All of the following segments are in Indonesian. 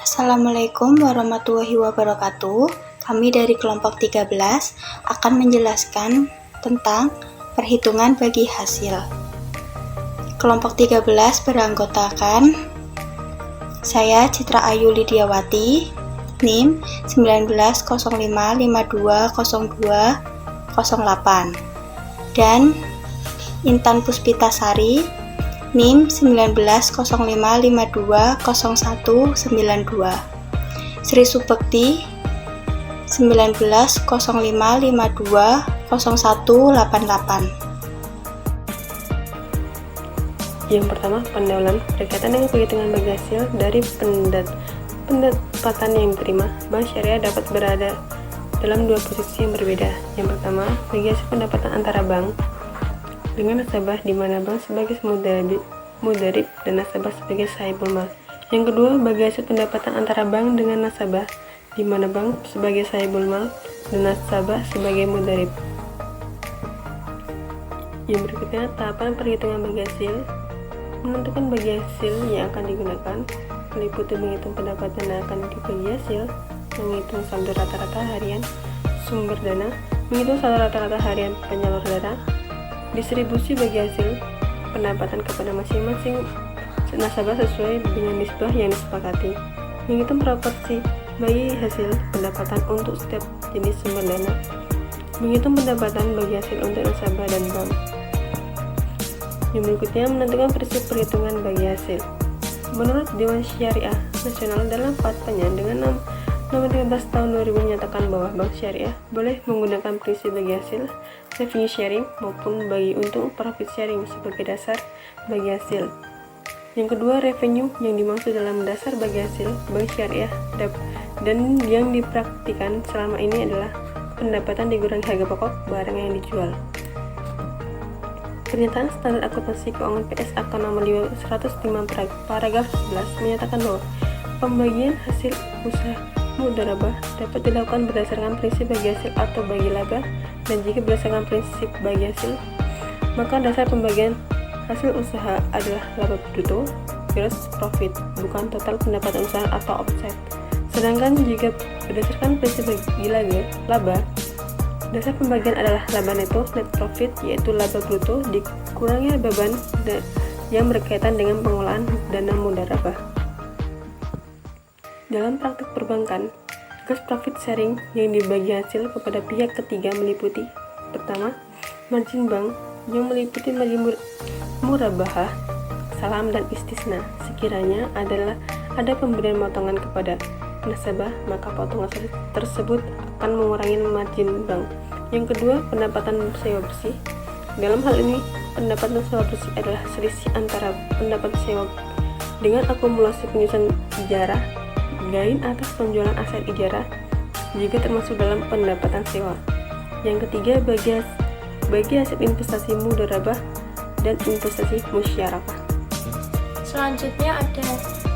Assalamualaikum warahmatullahi wabarakatuh. Kami dari kelompok 13 akan menjelaskan tentang perhitungan bagi hasil. Kelompok 13 beranggotakan saya Citra Ayu Lidiawati, NIM 1905520208, dan Intan Puspitasari, NIM 1905520192, Sri Subekti 1905520188. Yang pertama, pendahuluan berkaitan dengan perhitungan bagi hasil dari pendapatan yang diterima. Bank syariah dapat berada dalam dua posisi yang berbeda. Yang pertama, bagi hasil pendapatan antara bank dengan nasabah, di mana bank sebagai mudarib dan nasabah sebagai sahibul mal. Yang kedua, bagi hasil pendapatan antara bank dengan nasabah, di mana bank sebagai sahibul mal dan nasabah sebagai mudarib. Yang berikutnya, tahapan perhitungan bagi hasil. Menentukan bagi hasil yang akan digunakan meliputi menghitung pendapatan yang akan dibagi hasil, menghitung saldo rata-rata harian sumber dana, menghitung saldo rata-rata harian penyalur dana, distribusi bagi hasil pendapatan kepada masing-masing nasabah sesuai dengan nisbah yang disepakati, menghitung proporsi bagi hasil pendapatan untuk setiap jenis sumber dana, menghitung pendapatan bagi hasil untuk nasabah dan bank. Yang berikutnya, menentukan prinsip perhitungan bagi hasil. Menurut Dewan Syariah Nasional dalam fatwanya dengan nomor 13 tahun 2000 menyatakan bahwa bank syariah boleh menggunakan prinsip bagi hasil, revenue sharing maupun bagi untung profit sharing sebagai dasar bagi hasil. Yang kedua, revenue yang dimaksud dalam dasar bagi hasil bank syariah dan yang dipraktikkan selama ini adalah pendapatan dikurangi harga pokok barang yang dijual. Pernyataan Standar Akuntansi Keuangan PSAK nomor 105 paragraf 11 menyatakan bahwa pembagian hasil usaha mudharabah dapat dilakukan berdasarkan prinsip bagi hasil atau bagi laba, dan jika berdasarkan prinsip bagi hasil, maka dasar pembagian hasil usaha adalah laba bruto gross profit, bukan total pendapatan usaha atau offset. Sedangkan jika berdasarkan prinsip bagi laba, dasar pembagian adalah laba neto net profit, yaitu laba bruto dikurangi beban yang berkaitan dengan pengolahan dana mudharabah. Dalam praktik perbankan, gross profit sharing yang dibagi hasil kepada pihak ketiga meliputi: pertama, margin bank yang meliputi margin murabahah, salam dan istisna. Sekiranya ada pemberian potongan kepada nasabah, maka potongan tersebut akan mengurangi margin bank. Yang kedua, pendapatan sewa bersih. Dalam hal ini, pendapatan sewa bersih adalah selisih antara pendapatan sewa dengan akumulasi penyusunan ijarah, gain atas penjualan aset ijarah, juga termasuk dalam pendapatan sewa. Yang ketiga, bagi hasil investasi mudharabah dan investasi musyarakah. Selanjutnya ada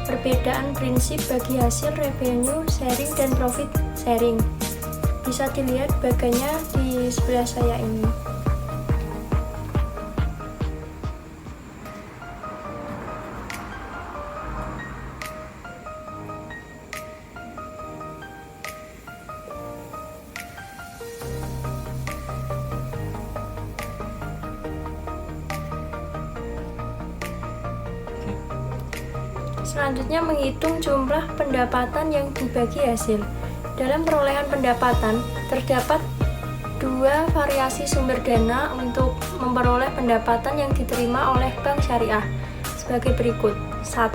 perbedaan prinsip bagi hasil revenue sharing dan profit sharing. Bisa dilihat bagannya di sebelah saya ini. Selanjutnya, menghitung jumlah pendapatan yang dibagi hasil. Dalam perolehan pendapatan, terdapat dua variasi sumber dana untuk memperoleh pendapatan yang diterima oleh bank syariah sebagai berikut. 1.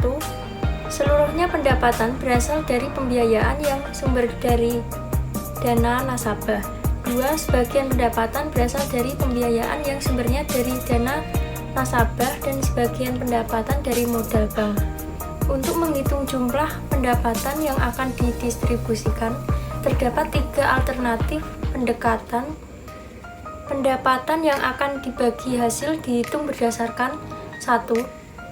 Seluruhnya pendapatan berasal dari pembiayaan yang sumber dari dana nasabah. 2. Sebagian pendapatan berasal dari pembiayaan yang sumbernya dari dana nasabah dan sebagian pendapatan dari modal bank. Untuk menghitung jumlah pendapatan yang akan didistribusikan, terdapat tiga alternatif pendekatan. Pendapatan yang akan dibagi hasil dihitung berdasarkan 1.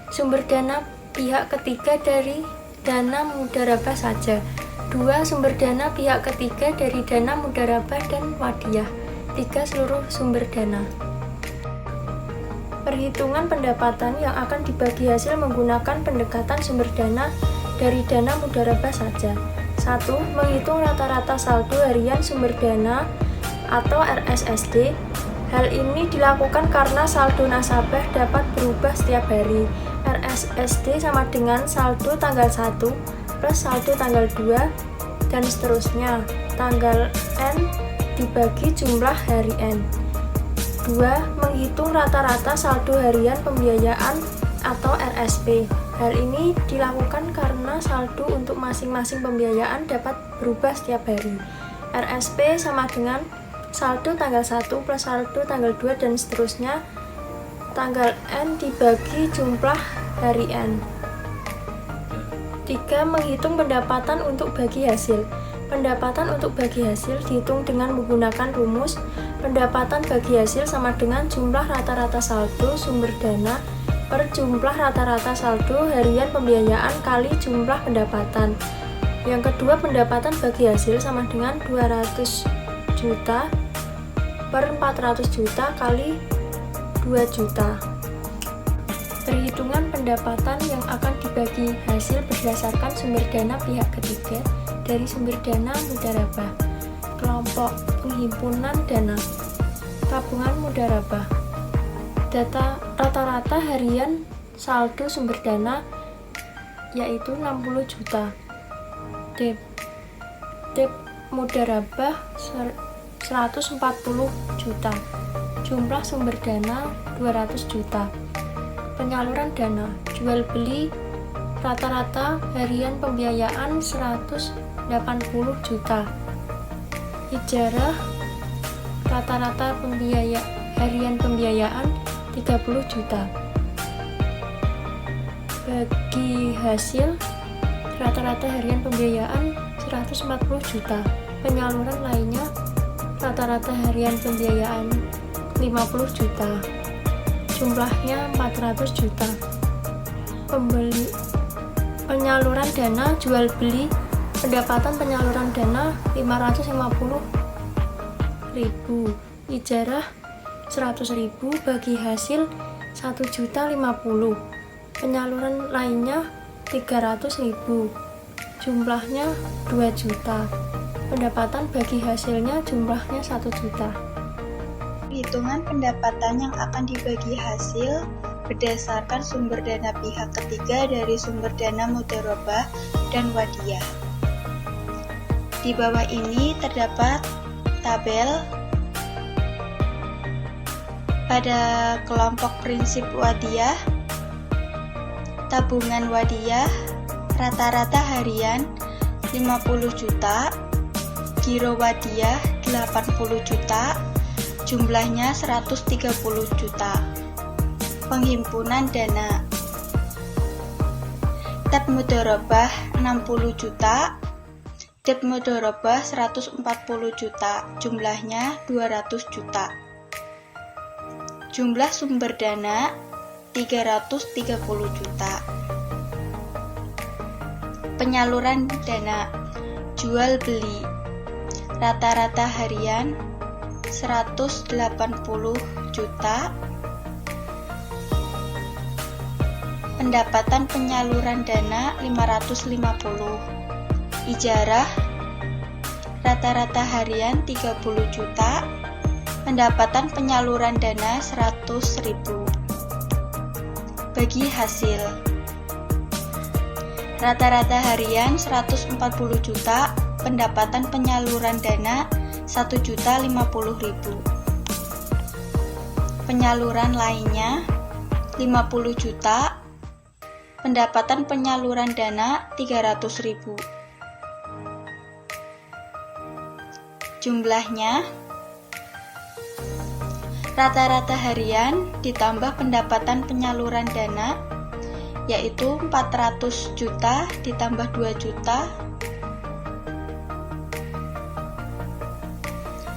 Sumber dana pihak ketiga dari dana mudharabah saja. 2. Sumber dana pihak ketiga dari dana mudharabah dan wadiyah. 3. Seluruh sumber dana. Perhitungan pendapatan yang akan dibagi hasil menggunakan pendekatan sumber dana dari dana mudharabah saja. 1. Menghitung rata-rata saldo harian sumber dana atau RSSD. Hal ini dilakukan karena saldo nasabah dapat berubah setiap hari. RSSD sama dengan saldo tanggal 1 plus saldo tanggal 2 dan seterusnya. Tanggal N dibagi jumlah hari N. 2. Menghitung rata-rata saldo harian pembiayaan atau RSP. Hal ini dilakukan karena saldo untuk masing-masing pembiayaan dapat berubah setiap hari. RSP sama dengan saldo tanggal 1 plus saldo tanggal 2 dan seterusnya. Tanggal N dibagi jumlah hari N. 3. Menghitung pendapatan untuk bagi hasil. Pendapatan untuk bagi hasil dihitung dengan menggunakan rumus pendapatan bagi hasil sama dengan jumlah rata-rata saldo sumber dana per jumlah rata-rata saldo harian pembiayaan kali jumlah pendapatan. Yang kedua, pendapatan bagi hasil sama dengan 200 juta per 400 juta kali 2 juta. Perhitungan pendapatan yang akan dibagi hasil berdasarkan sumber dana pihak ketiga dari sumber dana mudharabah. Kelompok penghimpunan dana. Tabungan mudharabah. Data rata-rata harian saldo sumber dana yaitu 60 juta. Dep mudharabah 140 juta. Jumlah sumber dana 200 juta. Penyaluran dana, jual beli rata-rata harian pembiayaan 180 juta. Ijarah rata-rata harian pembiayaan 30 juta. Bagi hasil rata-rata harian pembiayaan 140 juta. Penyaluran lainnya rata-rata harian pembiayaan 50 juta. Jumlahnya 400 juta. Penyaluran dana jual beli pendapatan penyaluran dana 550.000. Ijarah 100.000 bagi hasil 1.050.000. Penyaluran lainnya 300.000. Jumlahnya 2 juta. Pendapatan bagi hasilnya jumlahnya 1 juta. Perhitungan pendapatan yang akan dibagi hasil berdasarkan sumber dana pihak ketiga dari sumber dana mudharabah dan wadiyah. Di bawah ini terdapat tabel pada kelompok prinsip wadiyah, tabungan wadiyah, rata-rata harian 50 juta, giro wadiyah 80 juta, jumlahnya 130 juta. Penghimpunan dana. Tab mudharabah 60 juta, dep mudharabah 140 juta, jumlahnya 200 juta. Jumlah sumber dana 330 juta. Penyaluran dana, jual beli, rata-rata harian 180 juta. Pendapatan penyaluran dana 550. Ijarah rata-rata harian 30 juta. Pendapatan penyaluran dana 100.000. Bagi hasil rata-rata harian 140 juta. Pendapatan penyaluran dana 1.050.000. Penyaluran lainnya 50 juta. Pendapatan penyaluran dana 300.000. Jumlahnya rata-rata harian ditambah pendapatan penyaluran dana yaitu 400 juta ditambah 2 juta.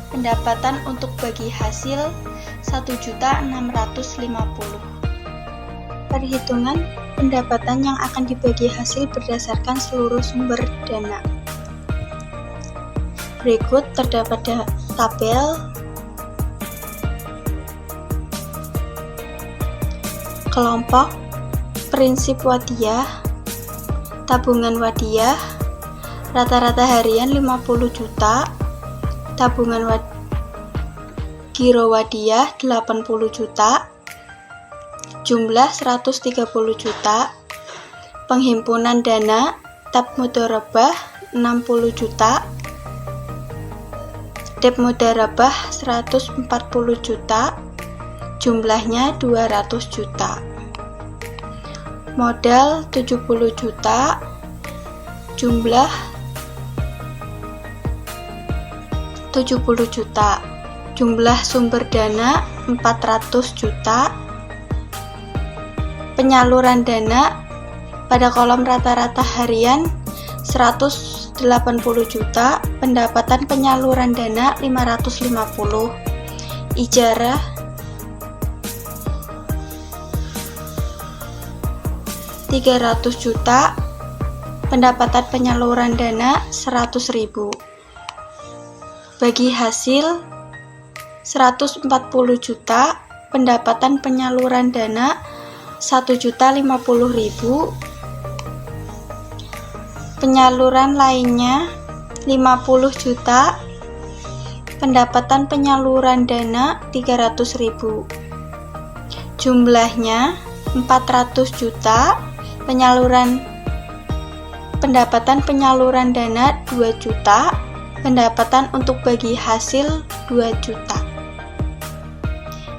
Pendapatan untuk bagi hasil 1.650.000. Perhitungan pendapatan yang akan dibagi hasil berdasarkan seluruh sumber dana. Berikut terdapat tabel kelompok prinsip wadiyah, tabungan wadiyah, rata-rata harian 50 juta, tabungan giro wadiyah 80 juta, jumlah 130 juta, penghimpunan dana tab mudharabah 60 juta, dep mudharabah 140 juta, jumlahnya 200 juta. Modal 70 juta, jumlah 70 juta. Jumlah sumber dana 400 juta. Penyaluran dana pada kolom rata-rata harian 180 juta, pendapatan penyaluran dana 550, ijarah 300 juta, pendapatan penyaluran dana 100.000. Bagi hasil 140 juta, pendapatan penyaluran dana 1.050.000. Penyaluran lainnya 50 juta, pendapatan penyaluran dana 300.000. Jumlahnya 400 juta, pendapatan penyaluran dana 2 juta, pendapatan untuk bagi hasil 2 juta.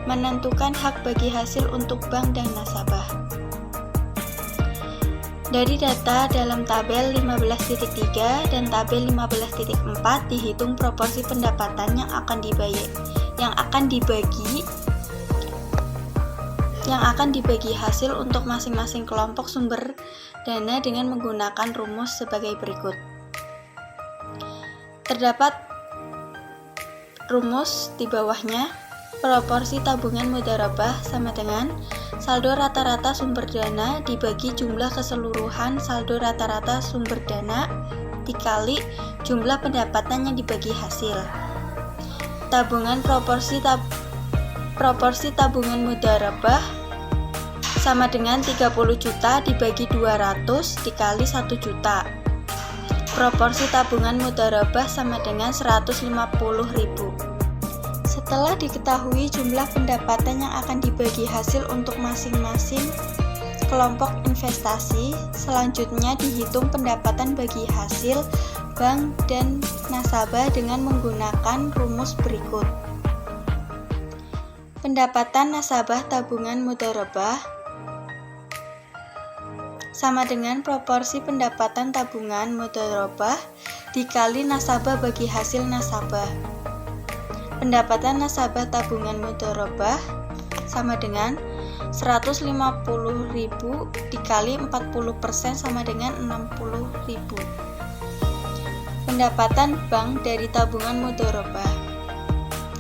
Menentukan hak bagi hasil untuk bank dan nasabah. Dari data dalam tabel 15.3 dan tabel 15.4 dihitung proporsi pendapatan yang akan dibagi hasil untuk masing-masing kelompok sumber dana dengan menggunakan rumus sebagai berikut. Terdapat rumus di bawahnya. Proporsi tabungan mudharabah sama dengan saldo rata-rata sumber dana dibagi jumlah keseluruhan saldo rata-rata sumber dana dikali jumlah pendapatan yang dibagi hasil. Tabungan proporsi tabungan mudharabah sama dengan 30 juta dibagi 200 dikali 1 juta. Proporsi tabungan mudharabah sama dengan 150.000. Setelah diketahui jumlah pendapatan yang akan dibagi hasil untuk masing-masing kelompok investasi, selanjutnya dihitung pendapatan bagi hasil bank dan nasabah dengan menggunakan rumus berikut. Pendapatan nasabah tabungan mudharabah sama dengan proporsi pendapatan tabungan mudharabah dikali nasabah bagi hasil nasabah. Pendapatan nasabah tabungan mudharabah sama dengan 150.000 dikali 40% sama dengan 60.000. Pendapatan bank dari tabungan mudharabah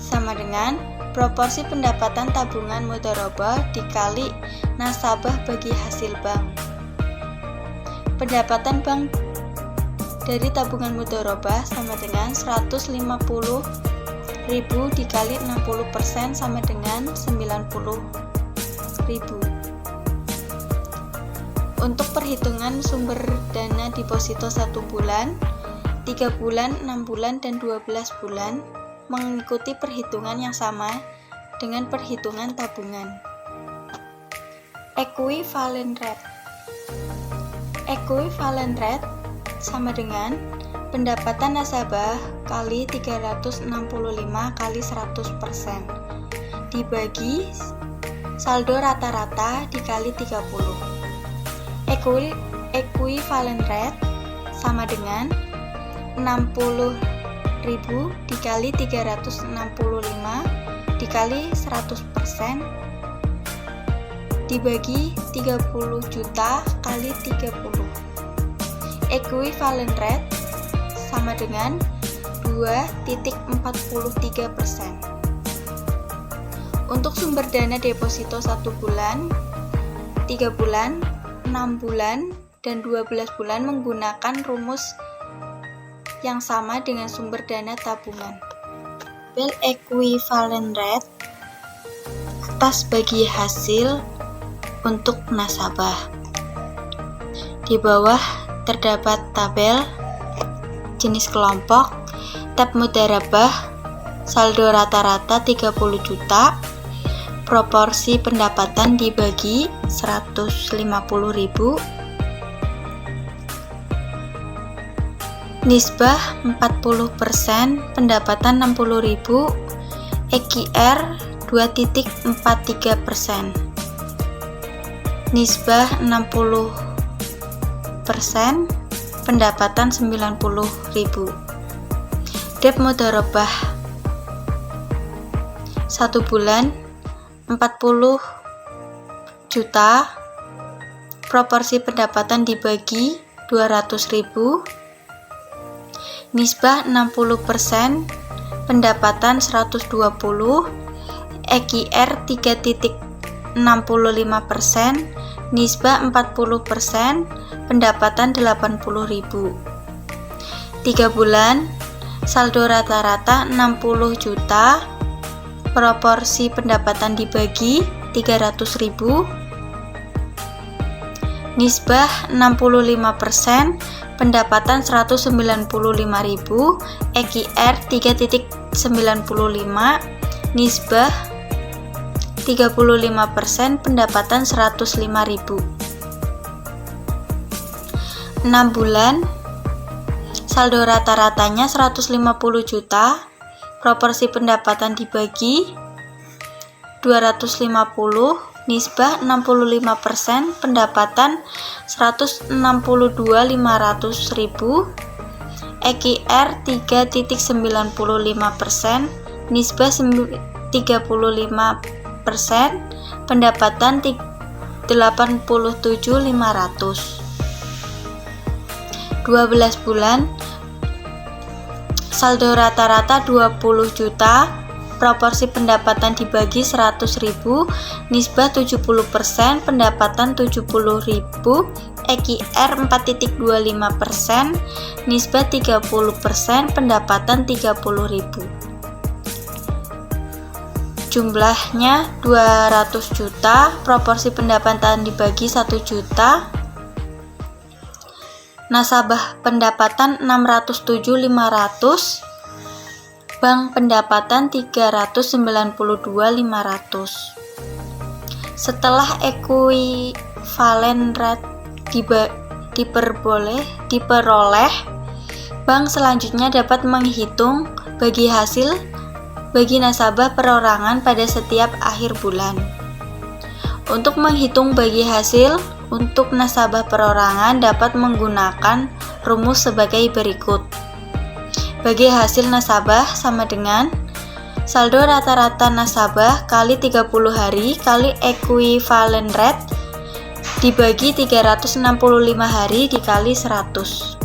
sama dengan proporsi pendapatan tabungan mudharabah dikali nasabah bagi hasil bank. Pendapatan bank dari tabungan mudharabah sama dengan 150.000 dikali 60% sama dengan 90.000. Untuk perhitungan sumber dana deposito 1 bulan, 3 bulan, 6 bulan, dan 12 bulan mengikuti perhitungan yang sama dengan perhitungan tabungan. Equivalent rate. Equivalent rate sama dengan pendapatan nasabah kali 365 kali 100% dibagi saldo rata-rata dikali 30. Equivalent rate sama dengan 60.000 dikali 365 dikali 100% dibagi 30 juta kali 30. Equivalent rate sama dengan 2.43%. Untuk sumber dana deposito 1 bulan, 3 bulan, 6 bulan, dan 12 bulan menggunakan rumus yang sama dengan sumber dana tabungan. Tabel equivalent rate atas bagi hasil untuk nasabah. Di bawah terdapat tabel, jenis kelompok, tab mudharabah, saldo rata-rata 30 juta, proporsi pendapatan dibagi 150.000, nisbah 40%, pendapatan 60.000, EQR 2.43%, nisbah 60%, pendapatan 90.000. Dep mudharabah 1 bulan 40 juta, proporsi pendapatan dibagi 200.000, nisbah 60%, pendapatan 120, EQR 3.65%, nisbah 40%, pendapatan 80.000. 3 bulan, saldo rata-rata 60 juta, proporsi pendapatan dibagi 300.000, nisbah 65%, pendapatan 195.000, EQR 3.95, nisbah 35%, pendapatan 105.000. 6 bulan, saldo rata-ratanya 150 juta, proporsi pendapatan dibagi 250, nisbah 65%, pendapatan 162.500.000, EQR 3.95%, nisbah 35%, pendapatan 87.500. 12 bulan, saldo rata-rata 20 juta, proporsi pendapatan dibagi 100.000, nisbah 70%, pendapatan 70.000, EQR 4.25%, nisbah 30%, pendapatan 30.000. Jumlahnya 200 juta, proporsi pendapatan dibagi 1 juta, nasabah pendapatan 607.500, bank pendapatan 392.500. Setelah equivalent rate diperoleh, bank selanjutnya dapat menghitung bagi hasil bagi nasabah perorangan pada setiap akhir bulan. Untuk menghitung bagi hasil untuk nasabah perorangan dapat menggunakan rumus sebagai berikut. Bagi hasil nasabah sama dengan saldo rata-rata nasabah kali 30 hari kali equivalent rate dibagi 365 hari dikali 100.